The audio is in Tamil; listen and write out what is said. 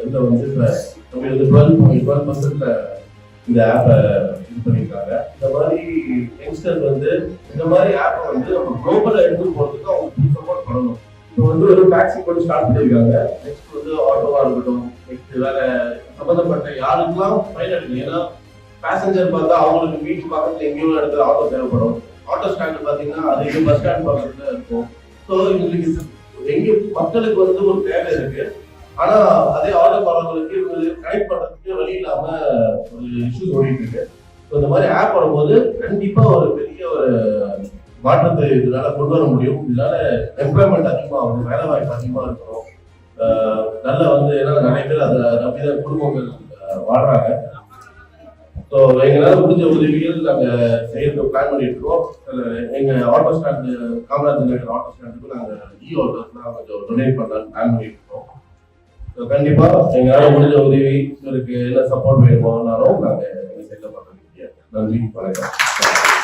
இதில் வந்து இப்போ நம்மளுக்கு 12% இந்த ஆப்பை இது பண்ணியிருக்காங்க. இந்த மாதிரி யங்ஸ்டர் வந்து இந்த மாதிரி ஆப்பை வந்து நம்ம குளோபலாக எடுத்து போகிறதுக்கு அவங்க சப்போர்ட் பண்ணணும். இப்போ வந்து ஒரு டாக்ஸி கூட ஸ்டார்ட் பண்ணியிருக்காங்க. நெக்ஸ்ட் வந்து ஆட்டோவாக இருக்கட்டும், நெக்ஸ்ட் வேற சம்மந்தப்பட்ட யாருக்கெல்லாம் ஃபைன் எடுக்கணும். ஏன்னா பேசஞ்சர் பார்த்தா அவங்களுக்கு வீட்டு பக்கத்தில் எங்கேயோ இடத்துல ஆட்டோ தேவைப்படும். ஆட்டோ ஸ்டாண்டு பார்த்தீங்கன்னா அது பஸ் ஸ்டாண்ட் பக்கத்துல இருக்கும். ஸோ இவங்களுக்கு எங்க மக்களுக்கு வந்து ஒரு தேவை இருக்கு. ஆனா அதே ஆட்டோ காரங்களுக்கு கனெக்ட் பண்றதுக்கு வழி இல்லாம ஒரு இஷ்யூஸ் ஓடிட்டு இருக்கு. இந்த மாதிரி ஆப் வரும்போது கண்டிப்பா ஒரு பெரிய ஒரு மாற்றத்தை இதனால கொண்டு வர முடியும். இதனால எம்ப்ளாய்மெண்ட் அதிகமாகும், வேலை வாய்ப்பு அதிகமா இருக்கணும். நல்ல வந்து ஏன்னா நிறைய பேர் அதை நம்பிதான் குடும்பங்கள் வாழ்றாங்க. ஸோ எங்களால் முடிஞ்ச உதவிகள் நாங்கள் செய்யறதுக்கு பிளான் பண்ணிட்டு இருக்கோம். எங்க auto stand Kamarajar Nagar auto ஸ்டாண்டுக்கு நாங்கள் ஆட்டோஸ்லாம் கொஞ்சம் டொனேட் பண்ணலாம்னு பிளான் பண்ணிட்டு இருக்கோம். ஸோ கண்டிப்பா எங்களால் முடிஞ்ச உதவி இவருக்கு என்ன சப்போர்ட் வேணுமோனாலும் நாங்கள் எங்கள் சைடில் பண்ணுறோம். நன்றி, வணக்கம்.